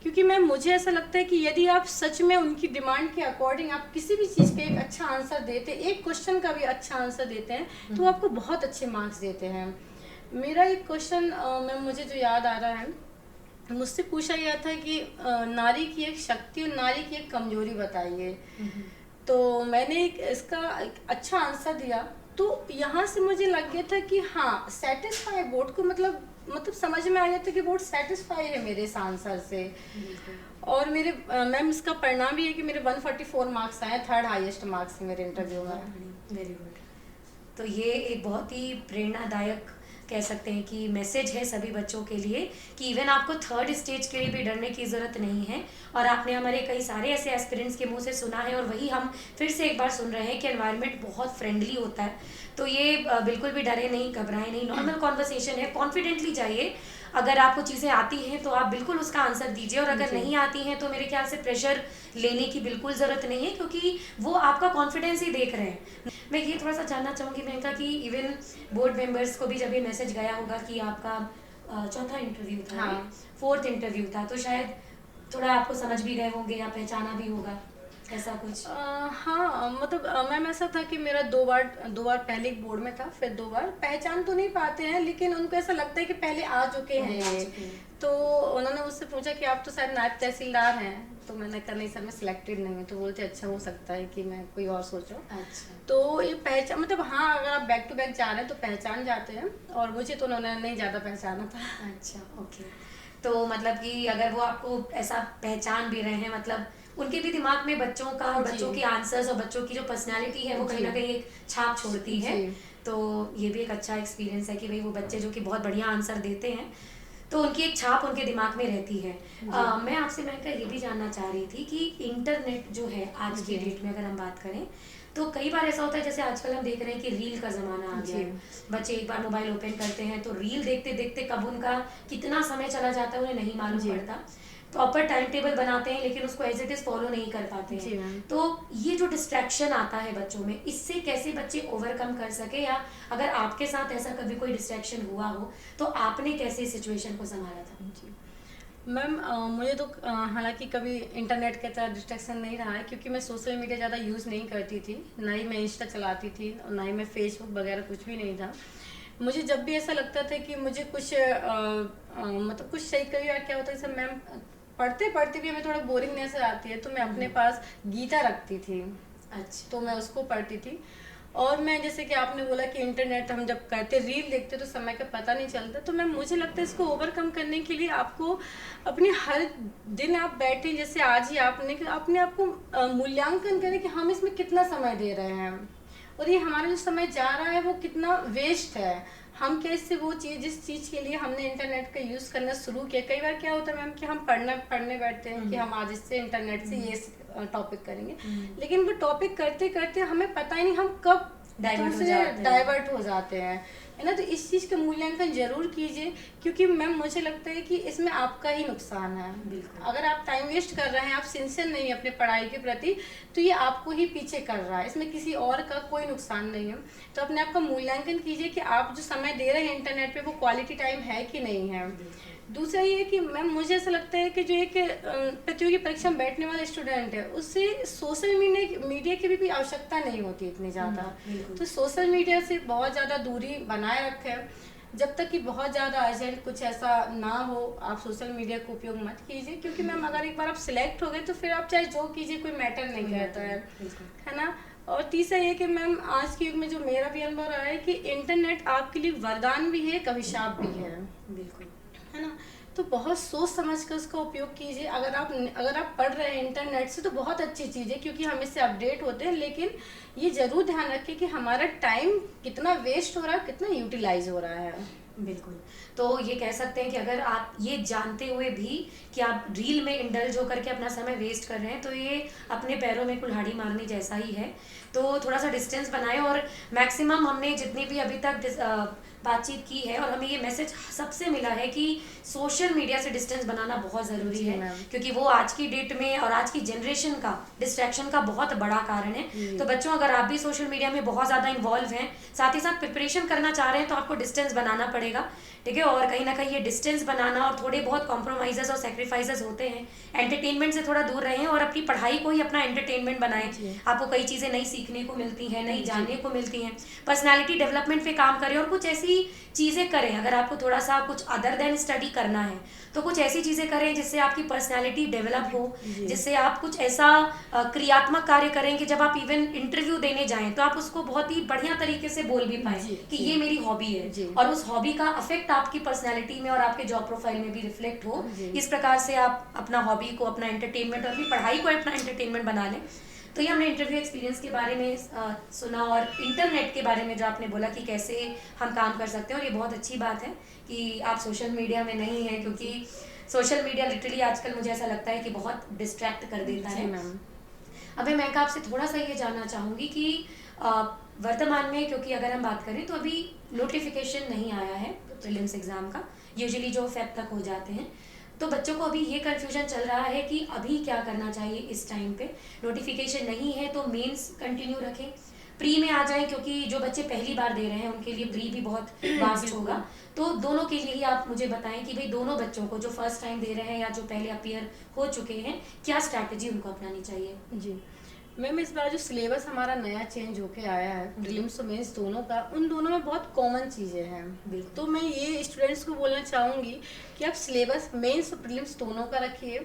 क्योंकि मैम मुझे ऐसा लगता है कि यदि आप सच में उनकी डिमांड के अकॉर्डिंग आप किसी भी चीज़ का एक अच्छा आंसर देते, एक क्वेश्चन का भी अच्छा आंसर देते हैं, तो आपको बहुत अच्छे मार्क्स देते हैं। मेरा एक क्वेश्चन मैम मुझे जो याद आ रहा है, मुझसे पूछा गया था कि नारी की एक शक्ति और नारी की एक कमजोरी बताइए। तो मैंने इसका एक अच्छा आंसर दिया, तो यहाँ से मुझे लग गया था कि हाँ सेटिस्फाई बोर्ड को, मतलब समझ में आ गया था कि बोर्ड सेटिस्फाई है मेरे इस आंसर से। और मेरे मैम इसका परिणाम भी है कि मेरे 144 मार्क्स आए, थर्ड हाईएस्ट मार्क्स मेरे इंटरव्यू में। Very good. तो ये एक बहुत ही प्रेरणादायक कह सकते हैं कि मैसेज है सभी बच्चों के लिए कि इवन आपको थर्ड स्टेज के लिए भी डरने की ज़रूरत नहीं है। और आपने हमारे कई सारे ऐसे एस्पिरेंट्स के मुंह से सुना है, और वही हम फिर से एक बार सुन रहे हैं कि एनवायरनमेंट बहुत फ्रेंडली होता है। तो ये बिल्कुल भी डरे नहीं, घबराए नहीं, नॉर्मल कॉन्वर्सेशन है, कॉन्फिडेंटली जाइए। अगर आपको चीज़ें आती हैं तो आप बिल्कुल उसका आंसर दीजिए, और अगर नहीं आती हैं तो मेरे ख्याल से प्रेशर लेने की बिल्कुल ज़रूरत नहीं है, क्योंकि वो आपका कॉन्फिडेंस ही देख रहे हैं। मैं ये थोड़ा सा जानना चाहूँगी मेनका कि इवन बोर्ड मेंबर्स को भी जब ये मैसेज गया होगा कि आपका चौथा इंटरव्यू था, हाँ। फोर्थ इंटरव्यू था, तो शायद थोड़ा आपको समझ भी गए होंगे या पहचाना भी होगा, ऐसा कुछ? हाँ, मतलब मैम ऐसा था कि मेरा दो बार पहले एक बोर्ड में था, फिर 2 बार पहचान तो नहीं पाते हैं, लेकिन उनको ऐसा लगता है कि पहले आ चुके हैं ये। तो उन्होंने मुझसे पूछा कि आप तो शायद नायब तहसीलदार हैं, तो मैंने कहा नहीं सर मैं सिलेक्टेड नहीं हूँ। तो बोलते अच्छा हो सकता है कि मैं कोई और सोचूं। अच्छा। तो ये पहचान, मतलब हाँ अगर आप बैक टू बैक जा रहे हैं तो पहचान जाते हैं, और मुझे तो उन्होंने नहीं ज़्यादा पहचाना था। अच्छा, ओके। तो मतलब कि अगर वो आपको ऐसा पहचान भी रहे हैं, मतलब उनके भी दिमाग में बच्चों का, बच्चों के आंसर्स और बच्चों की जो पर्सनालिटी है वो कहीं ना कहीं एक छाप छोड़ती है। तो ये भी एक अच्छा एक्सपीरियंस है कि भाई वो बच्चे जो कि बहुत बढ़िया आंसर देते हैं तो उनकी एक छाप उनके दिमाग में रहती है। मैं आपसे मैं ये भी जानना चाह रही थी कि इंटरनेट जो है आज की डेट में अगर हम बात करें तो कई बार ऐसा होता है, जैसे आजकल हम देख रहे हैं कि रील का ज़माना आ गया है। बच्चे एक बार मोबाइल ओपन करते हैं तो रील देखते देखते कब उनका कितना समय चला जाता है उन्हें नहीं मालूम पड़ता। प्रॉपर टाइम टेबल बनाते हैं लेकिन उसको एज इट इज फॉलो नहीं कर पाते हैं। तो ये जो डिस्ट्रैक्शन आता है बच्चों में, इससे कैसे बच्चे ओवरकम कर सके, या अगर आपके साथ ऐसा कभी कोई डिस्ट्रैक्शन हुआ हो तो आपने कैसे सिचुएशन को संभाला था? जी मैम, मुझे तो हालांकि कभी इंटरनेट के तरह डिस्ट्रैक्शन नहीं रहा है, क्योंकि मैं सोशल मीडिया ज़्यादा यूज़ नहीं करती थी, ना ही मैं इंस्टा चलाती थी और ना ही मैं फेसबुक वगैरह कुछ भी नहीं था। मुझे जब भी ऐसा लगता था कि मुझे कुछ मतलब कुछ सही करिए, या क्या होता है जैसे मैम पढ़ते पढ़ते भी हमें थोड़ा बोरिंगनेस आती है, तो मैं अपने पास गीता रखती थी। अच्छा। तो मैं उसको पढ़ती थी। और मैं, जैसे कि आपने बोला कि इंटरनेट हम जब करते रील देखते तो समय का पता नहीं चलता, तो मैं, मुझे लगता है इसको ओवरकम करने के लिए आपको अपने हर दिन आप बैठे, जैसे आज ही आपने अपने आप को मूल्यांकन करें कि हम इसमें कितना समय दे रहे हैं, और ये हमारा जो समय जा रहा है वो कितना वेस्ट है। हम कैसे वो चीज़, जिस चीज़ के लिए हमने इंटरनेट का यूज़ करना शुरू किया, कई बार क्या होता है मैम कि हम पढ़ने बैठते हैं कि हम आज इससे इंटरनेट से ये टॉपिक करेंगे, लेकिन वो टॉपिक करते करते हमें पता ही नहीं हम कब डाइवर्ट हो से जाते हैं। डाइवर्ट हो जाते हैं, है ना। तो इस चीज़ का मूल्यांकन जरूर कीजिए, क्योंकि मैम मुझे लगता है कि इसमें आपका ही नुकसान है। बिल्कुल। अगर आप टाइम वेस्ट कर रहे हैं, आप सिंसियर नहीं है अपने पढ़ाई के प्रति, तो ये आपको ही पीछे कर रहा है, इसमें किसी और का कोई नुकसान नहीं है। तो अपने आप का मूल्यांकन कीजिए कि आप जो समय दे रहे हैं इंटरनेट पे वो क्वालिटी टाइम है कि नहीं है। दूसरा ये है कि मैम मुझे ऐसा लगता है कि जो एक प्रतियोगी परीक्षा में बैठने वाला स्टूडेंट है, उससे सोशल मीडिया की भी आवश्यकता नहीं होती इतनी ज़्यादा। तो सोशल मीडिया से बहुत ज़्यादा दूरी बनाए रखें, जब तक कि बहुत ज़्यादा अर्जेंट कुछ ऐसा ना हो आप सोशल मीडिया का उपयोग मत कीजिए, क्योंकि मैम अगर एक बार आप सिलेक्ट हो गए तो फिर आप चाहे जो कीजिए कोई मैटर नहीं करता है ना। और तीसरा ये कि मैम आज के युग में जो मेरा भी अनुभव रहा है कि इंटरनेट आपके लिए वरदान भी है, कभी शाप भी है। बिल्कुल, है ना। तो बहुत सोच समझ कर उसका उपयोग कीजिए। अगर आप पढ़ रहे हैं इंटरनेट से तो बहुत अच्छी चीज़ है, क्योंकि हम इससे अपडेट होते हैं, लेकिन ये ज़रूर ध्यान रखें कि हमारा टाइम कितना वेस्ट हो रहा है, कितना यूटिलाइज हो रहा है। बिल्कुल। तो ये कह सकते हैं कि अगर आप ये जानते हुए भी कि आप रील में इंडल्ज होकर के अपना समय वेस्ट कर रहे हैं, तो ये अपने पैरों में कुल्हाड़ी मारने जैसा ही है। तो थोड़ा सा डिस्टेंस बनाएं, और मैक्सिमम हमने जितनी भी अभी तक बातचीत की है, और हमें ये मैसेज सबसे मिला है कि सोशल मीडिया से डिस्टेंस बनाना बहुत ज़रूरी है, क्योंकि वो आज की डेट में और आज की जनरेशन का डिस्ट्रैक्शन का बहुत बड़ा कारण है। तो बच्चों, अगर आप भी सोशल मीडिया में बहुत ज़्यादा इन्वॉल्व हैं, साथ ही साथ प्रिपरेशन करना चाह रहे हैं, तो आपको डिस्टेंस बनाना पड़ेगा, ठीक है। और कहीं ना कहीं ये डिस्टेंस बनाना और थोड़े बहुत कॉम्प्रोमाइजेस और सेक्रीफाइसेस होते हैं। एंटरटेनमेंट से थोड़ा दूर रहें और अपनी पढ़ाई को ही अपना एंटरटेनमेंट बनाएं। आपको कई चीज़ें नई सीखने को मिलती हैं, नई जानने को मिलती हैं। पर्सनैलिटी डेवलपमेंट पे काम करें और कुछ ऐसी चीज़ें करें। अगर आपको थोड़ा सा कुछ अदर देन स्टडी करना है, तो कुछ ऐसी चीज़ें करें जिससे आपकी पर्सनैलिटी डेवलप हो, जिससे आप कुछ ऐसा क्रियात्मक कार्य करें कि जब आप इवन इंटरव्यू देने जाएं तो आप उसको बहुत ही बढ़िया तरीके से बोल भी पाएं कि ये मेरी हॉबी है, और उस हॉबी का अफेक्ट आपकी पर्सनैलिटी में और आपके जॉब प्रोफाइल में भी रिफ्लेक्ट हो। इस प्रकार से आप अपना हॉबी को अपना एंटरटेनमेंट और अपनी पढ़ाई को अपना एंटरटेनमेंट बना लें। तो ये हमने इंटरव्यू एक्सपीरियंस के बारे में सुना, और इंटरनेट के बारे में जो आपने बोला कि कैसे हम काम कर सकते हैं, और ये बहुत अच्छी बात है कि आप सोशल मीडिया में नहीं हैं, क्योंकि सोशल मीडिया लिटरली आजकल मुझे ऐसा लगता है कि बहुत डिस्ट्रैक्ट कर देता है। अब मैं आपसे थोड़ा सा ये जानना चाहूँगी कि वर्तमान में, क्योंकि अगर हम बात करें तो अभी नोटिफिकेशन नहीं आया है प्रीलिम्स एग्ज़ाम का, यूजुअली जो फेब तक हो जाते हैं, तो बच्चों को अभी ये कन्फ्यूजन चल रहा है कि अभी क्या करना चाहिए इस टाइम पे। नोटिफिकेशन नहीं है तो मेंस कंटिन्यू रखें, प्री में आ जाएं, क्योंकि जो बच्चे पहली बार दे रहे हैं उनके लिए प्री भी बहुत वास्ट होगा। तो दोनों के लिए ही आप मुझे बताएं कि भाई दोनों बच्चों को, जो फर्स्ट टाइम दे रहे हैं या जो पहले अपीयर हो चुके हैं, क्या स्ट्रैटेजी उनको अपनानी चाहिए। जी मैम, इस बार जो सिलेबस हमारा नया चेंज होके आया है, प्रीलिम्स और मेंस दोनों का, उन दोनों में बहुत कॉमन चीज़ें हैं। तो मैं ये स्टूडेंट्स को बोलना चाहूँगी कि आप सिलेबस मेंस और प्रीलिम्स दोनों का रखिए,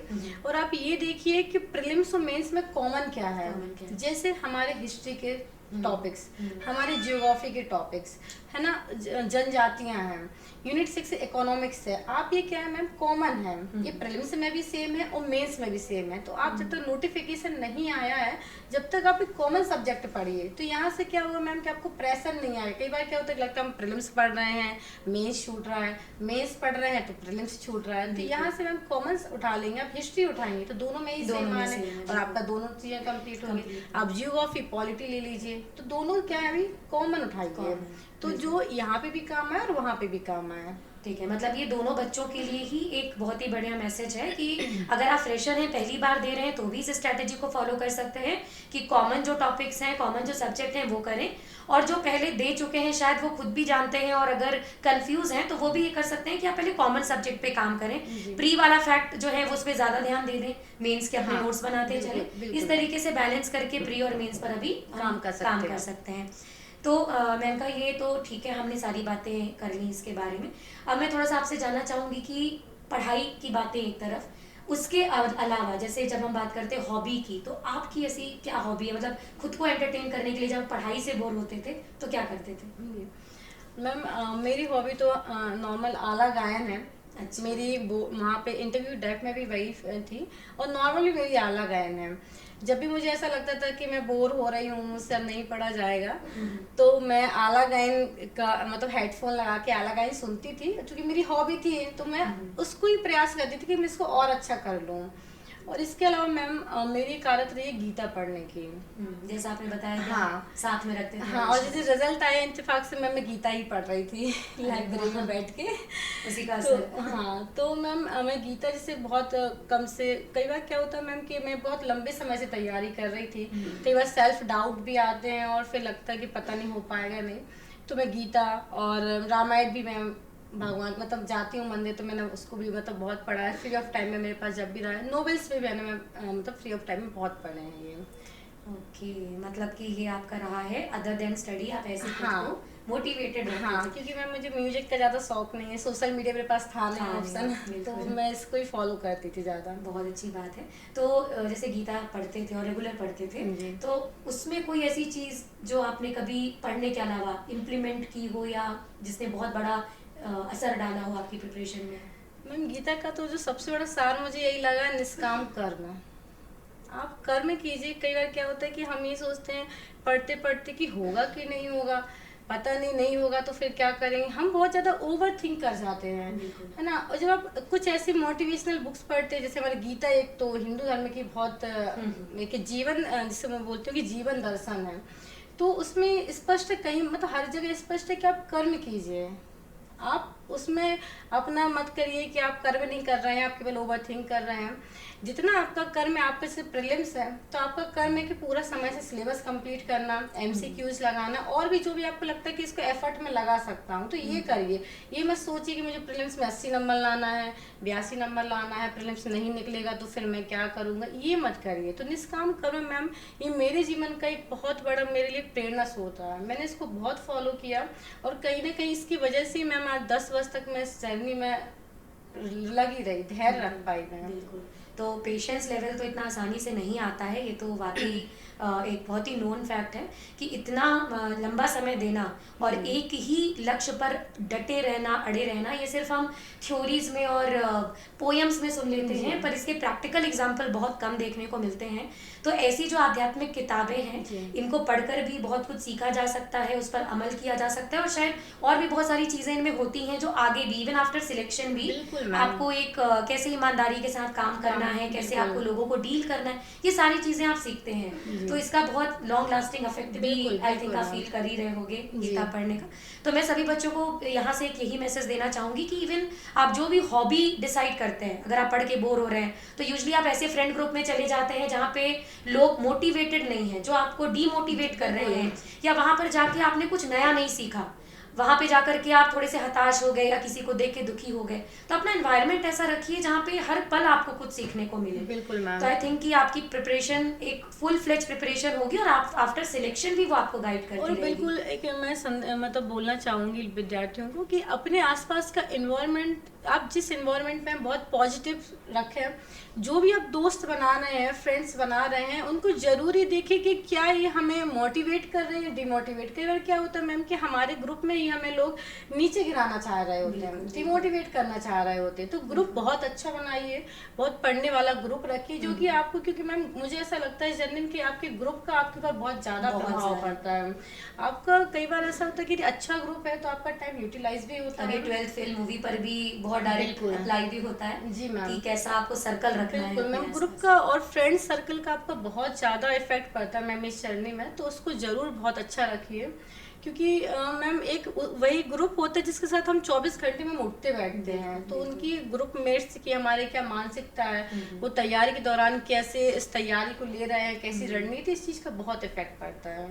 और आप ये देखिए कि प्रीलिम्स और मेंस में कॉमन क्या है। जैसे हमारे हिस्ट्री के टॉपिक्स, हमारे जियोग्राफी के टॉपिक्स, है ना, जनजातियां हैं, यूनिट 6 इकोनॉमिक्स है, आप ये क्या है मैम, कॉमन है, ये प्रीलिम्स में भी सेम है और मेंस में भी सेम है। तो आप जब तक नोटिफिकेशन नहीं आया है, जब तक आप एक कॉमन सब्जेक्ट पढ़िए, तो यहाँ से क्या होगा मैम कि आपको प्रेशर नहीं आएगा। कई बार क्या होता है, लगता है हम प्रीलिम्स पढ़ रहे हैं, मेंस छूट रहा है, मेंस पढ़ रहे हैं तो प्रीलिम्स छूट रहा है। तो यहाँ से मैम कॉमन उठा लेंगे, आप हिस्ट्री उठाएंगे तो दोनों में ही सेम आने, और आपका दोनों चीज़ें कंप्लीट होंगी। आप जियोग्राफी पॉलिटी ले लीजिए, तो दोनों क्या है अभी कॉमन उठाइए, तो जो यहाँ पे भी काम आए और वहाँ पे भी काम आए। ठीक है, मतलब ये दोनों बच्चों के लिए ही एक बहुत ही बढ़िया मैसेज है कि अगर आप फ्रेशर हैं, पहली बार दे रहे हैं, तो भी इस स्ट्रैटेजी को फॉलो कर सकते हैं कि कॉमन जो टॉपिक्स हैं, कॉमन जो सब्जेक्ट हैं वो करें, और जो पहले दे चुके हैं शायद वो खुद भी जानते हैं और अगर कंफ्यूज हैं तो वो भी ये कर सकते हैं कि आप पहले कॉमन सब्जेक्ट पे काम करें। प्री वाला फैक्ट जो है वो उस पर ज़्यादा ध्यान दे दें, मेंस के अपने नोट्स बनाते चले। इस तरीके से बैलेंस करके प्री और मेंस पर अभी काम कर सकते हैं। तो मैम का ये तो ठीक है, हमने सारी बातें कर ली इसके बारे में। अब मैं थोड़ा सा आपसे जानना चाहूँगी कि पढ़ाई की बातें एक तरफ, उसके अलावा जैसे जब हम बात करते हैं हॉबी की, तो आपकी ऐसी क्या हॉबी है, मतलब खुद को एंटरटेन करने के लिए जब पढ़ाई से बोर होते थे तो क्या करते थे। मैम मेरी हॉबी तो नॉर्मल आला गायन है। अच्छा। मेरी वहाँ पे इंटरव्यू डेफ में भी वही थी, और नॉर्मली मेरी आला गायन है। जब भी मुझे ऐसा लगता था कि मैं बोर हो रही हूँ, मुझसे अब नहीं पढ़ा जाएगा, तो मैं आला गायन का मतलब हेडफोन लगा के आला गायन सुनती थी, क्योंकि मेरी हॉबी थी, तो मैं उसको ही प्रयास करती थी कि मैं इसको और अच्छा कर लूँ। और इसके अलावा मैम मेरी एक आदत रही है गीता पढ़ने की। जैसा आपने बताया कि हाँ आप साथ में रखते थे हाँ, और हमेशा। जैसे रिजल्ट आए इत्तेफाक से मैम मैं गीता ही पढ़ रही थी लाइब्रेरी में बैठ के। उसी का तो असर। हाँ, तो मैम मैं गीता जैसे बहुत कम से कई बार क्या होता है मैम कि मैं बहुत लंबे समय से तैयारी कर रही थी, कई बार सेल्फ डाउट भी आते हैं और फिर लगता है कि पता नहीं हो पाएगा नहीं, तो मैं गीता और रामायण भी मैं भगवान मतलब जाती हूँ मंदिर, तो मैंने उसको भी मतलब बहुत पढ़ा है फ्री ऑफ टाइम में, मेरे पास जब भी रहा है। नॉवेल्स भी मैंने मतलब फ्री ऑफ टाइम में बहुत पढ़े हैं ये। ओके, मतलब कि ये आपका रहा है अदर देन स्टडी, आप ऐसे खुद हाँ को मोटिवेटेड रखते हाँ, थे। क्योंकि मैम मुझे म्यूजिक का ज़्यादा शौक नहीं है, सोशल मीडिया मेरे पास था नहीं हाँ, ऑप्शन, तो बिल्कुल। मैं इसको ही फॉलो करती थी ज़्यादा। बहुत अच्छी बात है। तो जैसे गीता पढ़ते थे और रेगुलर पढ़ते थे, जी। तो उसमें कोई ऐसी चीज जो आपने कभी पढ़ने के अलावा इम्प्लीमेंट की हो या जिसने बहुत बड़ा असर डाला हो आपकी प्रिपरेशन में? मैम गीता का तो जो सबसे बड़ा सार मुझे यही लगा, निष्काम कर्म। आप कर्म कीजिए। कई बार क्या होता है कि हम ये सोचते हैं पढ़ते पढ़ते कि होगा कि नहीं होगा, पता नहीं, नहीं होगा तो फिर क्या करेंगे, हम बहुत ज़्यादा ओवर थिंक कर जाते हैं, बिल्कुल। है ना। और जब आप कुछ ऐसी मोटिवेशनल बुक्स पढ़ते हैं, जैसे हमारी गीता एक तो हिंदू धर्म की बहुत एक जीवन जिसे मैं बोलती हूँ कि जीवन दर्शन है, तो उसमें स्पष्ट कहीं मतलब हर जगह स्पष्ट है कि आप कर्म कीजिए। आप उसमें अपना मत करिए कि आप कर्म नहीं कर रहे हैं, आप केवल ओवर थिंक कर रहे हैं। जितना आपका कर्म है, आपके से प्रीलिम्स है तो आपका कर्म है कि पूरा समय से सिलेबस कंप्लीट करना, एमसीक्यूज लगाना, और भी जो भी आपको लगता है कि इसको एफर्ट में लगा सकता हूँ तो ये करिए। ये मत सोचिए कि मुझे प्रीलिम्स में 80 नंबर लाना है, 82 नंबर लाना है, प्रीलिम्स नहीं निकलेगा तो फिर मैं क्या करूँगा, ये मत करिए। तो निष्काम कर्म मैम ये मेरे जीवन का एक बहुत बड़ा मेरे लिए प्रेरणा स्रोत है। मैंने इसको बहुत फॉलो किया और कहीं ना कहीं इसकी वजह से मैम आज 10 वर्ष तक मैं इस जर्नी में लगी रही, धैर्य रख पाई मैं। बिल्कुल। तो पेशेंस लेवल तो इतना आसानी से नहीं आता है, ये तो वाकई एक बहुत ही नोन फैक्ट है कि इतना लंबा समय देना और एक ही लक्ष्य पर डटे रहना, अड़े रहना, ये सिर्फ हम थ्योरीज में और पोएम्स में सुन लेते हैं, पर इसके प्रैक्टिकल एग्जाम्पल बहुत कम देखने को मिलते हैं। तो ऐसी जो आध्यात्मिक किताबें हैं, इनको पढ़कर भी बहुत कुछ सीखा जा सकता है, उस पर अमल किया जा सकता है, और शायद और भी बहुत सारी चीजें इनमें होती हैं जो आगे भी इवन आफ्टर सिलेक्शन भी आपको एक कैसे ईमानदारी के साथ काम करना है, कैसे आपको लोगों को डील करना है, ये सारी चीजें आप सीखते हैं। तो इसका बहुत लॉन्ग लास्टिंग इफेक्ट भी आई थिंक आप फील कर ही रहे होंगे गीता पढ़ने का। तो मैं सभी बच्चों को यहाँ से एक यही मैसेज देना चाहूंगी कि इवन आप जो भी हॉबी डिसाइड करते हैं, अगर आप पढ़ के बोर हो रहे हैं तो यूजुअली आप ऐसे फ्रेंड ग्रुप में चले जाते हैं जहाँ पे लोग मोटिवेटेड नहीं है, जो आपको डीमोटिवेट कर रहे हैं, या वहां पर जाके आपने कुछ नया नहीं सीखा, वहां पे जाकर के आप थोड़े से हताश हो गए या किसी को देख के दुखी हो गए। तो अपना एनवायरनमेंट ऐसा रखिए जहाँ पे हर पल आपको कुछ सीखने को मिले। बिल्कुल मैम। तो आई थिंक कि आपकी प्रिपरेशन एक फुल फ्लेज प्रिपरेशन होगी और आप आफ्टर सिलेक्शन भी वो आपको गाइड करती और रहेगी। बिल्कुल एक मैं मतलब बोलना चाहूँगी विद्यार्थियों को कि अपने आसपास का एनवायरनमेंट, आप जिस एनवायरनमेंट में बहुत पॉजिटिव रखें, जो भी आप दोस्त बना रहे हैं, फ्रेंड्स बना रहे हैं, उनको जरूरी देखें कि क्या ये हमें मोटिवेट कर रहे हैं, डिमोटिवेट। कई बार क्या होता है मैम कि हमारे ग्रुप में ही हमें लोग नीचे गिराना चाह रहे होते हैं, डिमोटिवेट करना चाह रहे होते हैं। तो ग्रुप बहुत अच्छा बनाइए, बहुत पढ़ने वाला ग्रुप रखिए जो कि आपको, क्योंकि मैम मुझे ऐसा लगता है जर्नी कि आपके ग्रुप का आपके ऊपर बहुत ज़्यादा प्रभाव पड़ता है। आपका कई बार ऐसा होता है कि अच्छा ग्रुप है तो आपका टाइम यूटिलाइज भी होता है। अभी 12th फेल मूवी पर भी बहुत डायरेक्ट अप्लाई भी होता है जी मैम, कि कैसा आपको सर्कल रखना है। बिल्कुल मैम, ग्रुप का और फ्रेंड सर्कल का आपका बहुत ज़्यादा इफेक्ट पड़ता है मैम इस जर्नी में, तो उसको ज़रूर बहुत अच्छा रखिए। क्योंकि मैम एक वही ग्रुप होता है जिसके साथ हम 24 घंटे में उठते बैठते हैं, तो उनकी ग्रुप मेट्स की हमारे क्या मानसिकता है, वो तैयारी के दौरान कैसे इस तैयारी को ले रहे हैं, कैसी रणनीति, इस चीज़ का बहुत इफेक्ट पड़ता है।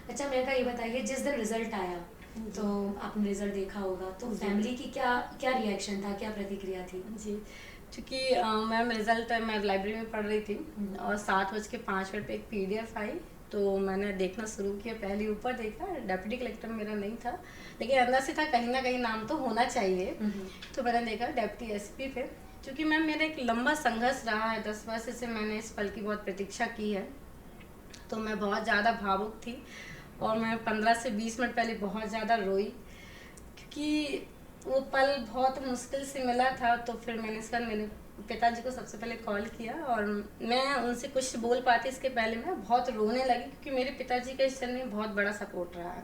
अच्छा मेनका, ये बताइए जिस दिन रिजल्ट आया तो आपने रिजल्ट देखा होगा, तो फैमिली की क्या क्या रिएक्शन था, क्या प्रतिक्रिया थी? जी, क्योंकि मैम रिजल्ट मैं लाइब्रेरी में पढ़ रही थी और 7:05 पे एक PDF आई, तो मैंने देखना शुरू किया। पहले ऊपर देखा, डेप्यूटी कलेक्टर मेरा नहीं था, लेकिन अंदर से था कहीं ना कहीं नाम तो होना चाहिए। तो मैंने देखा डेप्यूटी SP पे। क्योंकि मैम मेरा एक लंबा संघर्ष रहा है, 10 वर्ष से मैंने इस पल की बहुत प्रतीक्षा की है, तो मैं बहुत ज़्यादा भावुक थी और मैं 15 से 20 मिनट पहले बहुत ज़्यादा रोई, क्योंकि वो पल बहुत मुश्किल से मिला था। तो फिर मैंने इसका मेरे पिताजी को सबसे पहले कॉल किया और मैं उनसे कुछ बोल पाती इसके पहले मैं बहुत रोने लगी, क्योंकि मेरे पिताजी का इस चल में बहुत बड़ा सपोर्ट रहा है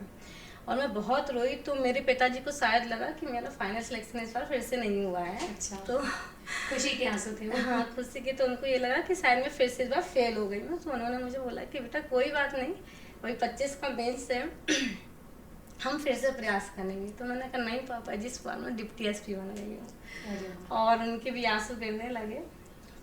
और मैं बहुत रोई। तो मेरे पिताजी को शायद लगा कि मेरा फाइनल सिलेक्शन इस बार फिर से नहीं हुआ है। अच्छा। तो खुशी के आंसू थे वो। हाँ, खुशी की। तो उनको ये लगा कि शायद मैं फिर से इस बार फेल हो गई हूँ। तो उन्होंने मुझे बोला कि बेटा कोई बात नहीं, वही 25 का बेंच है, हम फिर से प्रयास करेंगे। तो मैंने कहा नहीं पापा जी, इस बार मैं डिप्टी एसपी बन गई हूँ। अरे वाह। और उनके भी आंसू गिरने लगे।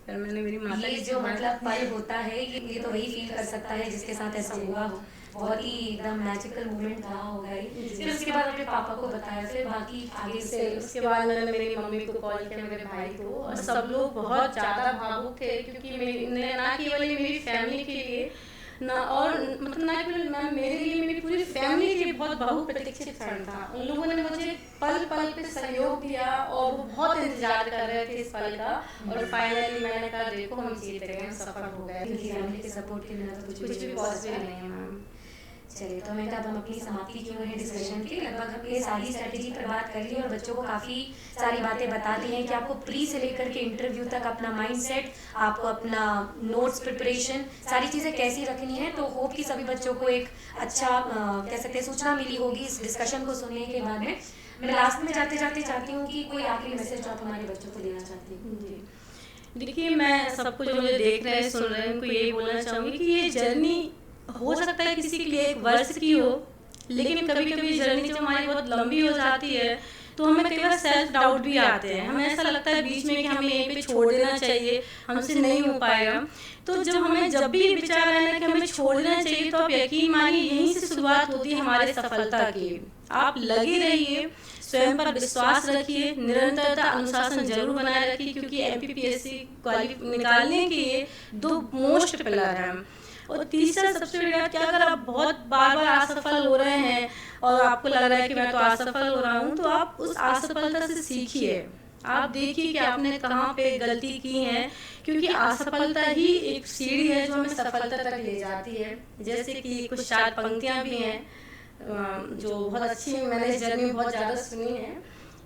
फिर मैंने मेरी माता ये जी जो से मतलब पल होता है, ये तो वही फील कर सकता है जिसके साथ ऐसा हुआ हो। बहुत ही एकदम मैजिकल मोमेंट रहा होगा ये। फिर उसके बाद अपने पापा को बताया, फिर बाकी आगे से उसके बाद मैंने मेरी मम्मी को कॉल किया, मेरे भाई को, और सब लोग बहुत ज़्यादा भावुक थे। क्योंकि ना केवल मेरी फैमिली के लिए, ना और मतलब ना केवल मैम मेरे लिए, मेरी पूरी फैमिली के लिए बहुत बहुप्रतीक्षित क्षण था। उन लोगों ने मुझे पल पल पे सहयोग दिया और वो बहुत इंतजार कर रहे थे इस पल का। और फाइनली मैंने कहा देखो हम जीत गए, हम सफल हो गए। क्योंकि फैमिली के सपोर्ट के बिना तो कुछ भी पॉसिबल नहीं है मैम। चलिए, तो मैं अब हम अपनी समाप्ति की ओर है डिस्कशन की। लगभग हमने सारी स्ट्रेटेजी पर बात कर ली और बच्चों को काफ़ी सारी बातें बता दी हैं कि आपको प्री से लेकर के इंटरव्यू तक अपना माइंडसेट, आपको अपना नोट्स प्रिपरेशन, सारी चीज़ें कैसी रखनी है। तो होप कि सभी बच्चों को एक अच्छा कह सकते हैं सूचना मिली होगी इस डिस्कशन को सुनने के बाद में। मैं लास्ट में जाते जाते चाहती हूँ कि कोई आखिरी मैसेज आप हमारे बच्चों को देना चाहती हूँ। जी, देखिए मैं सबको जो मुझे देख रहे हैं, सुन रहे हैं, उनको यही बोलना चाहूँगी कि ये जर्नी हो सकता है किसी के लिए 1 वर्ष की हो, लेकिन कभी कभी जर्नी जब हमारी बहुत लंबी हो जाती है तो हमें कई बार सेल्फ डाउट भी आते हैं। हमें ऐसा लगता है बीच में कि हमें यहीं पे छोड़ देना चाहिए, हमसे नहीं हो पाएगा। तो जब भी ये विचार आए ना कि हमें छोड़ देना चाहिए, तो आप यकीन मानिए यहीं से शुरुआत होती है हमारे सफलता की। आप लगे रहिए, स्वयं पर विश्वास रखिए, निरंतरता, अनुशासन जरूर बनाए रखिए, क्योंकि MPPSC निकालने के ये 2 मोस्ट पिलर हैं। और तीसरा सबसे बड़ी बात, क्या अगर आप बहुत बार बार असफल हो रहे हैं और आपको लग रहा है कि मैं तो असफल हो रहा हूँ, तो आप उस असफलता से सीखिए। आप देखिए कि आपने कहाँ पे गलती की है, क्योंकि असफलता ही एक सीढ़ी है जो हमें सफलता तक ले जाती है। जैसे कि कुछ 4 पंक्तियाँ भी हैं जो बहुत अच्छी, मैंने इस जर्नी में बहुत ज़्यादा सुनी है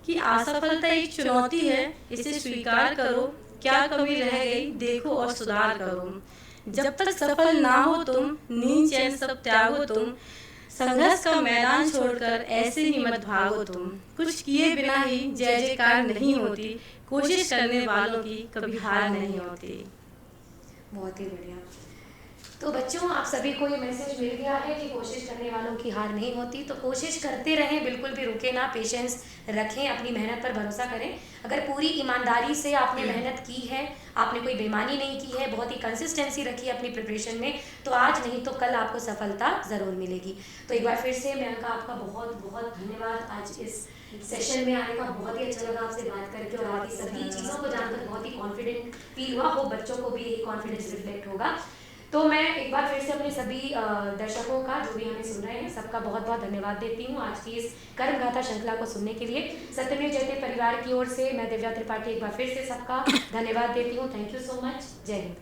कि असफलता एक चुनौती है, इसे स्वीकार करो, क्या कमी रह गई देखो और सुधार करो। जब तक सफल ना हो तुम, नींद चैन सब त्यागो तुम, संघर्ष का मैदान छोड़कर ऐसे ही मत भागो तुम। कुछ किए बिना ही जय जयकार नहीं होती, कोशिश करने वालों की कभी हार नहीं होती। बहुत ही बढ़िया। तो बच्चों, आप सभी को ये मैसेज मिल गया है कि कोशिश करने वालों की हार नहीं होती। तो कोशिश करते रहें, बिल्कुल भी रुके ना, पेशेंस रखें, अपनी मेहनत पर भरोसा करें। अगर पूरी ईमानदारी से आपने मेहनत की है, आपने कोई बेईमानी नहीं की है, बहुत ही कंसिस्टेंसी रखी है अपनी प्रिपरेशन में, तो आज नहीं तो कल आपको सफलता ज़रूर मिलेगी। तो एक बार फिर से मेनका, आपका बहुत बहुत धन्यवाद। आज इस सेशन में आने का बहुत ही अच्छा लगा आपसे बात करके, और आपकी सभी चीज़ों को जानकर बहुत ही कॉन्फिडेंट फील हुआ। वो बच्चों को भी कॉन्फिडेंस रिफ्लेक्ट होगा। तो मैं एक बार फिर से अपने सभी दर्शकों का, जो भी हमें सुन रहे हैं, सबका बहुत बहुत धन्यवाद देती हूँ आज की इस कर्मगाथा श्रृंखला को सुनने के लिए। सत्यमेव जयते परिवार की ओर से मैं दिव्या त्रिपाठी एक बार फिर से सबका धन्यवाद देती हूँ। Thank you so much. जय हिंद।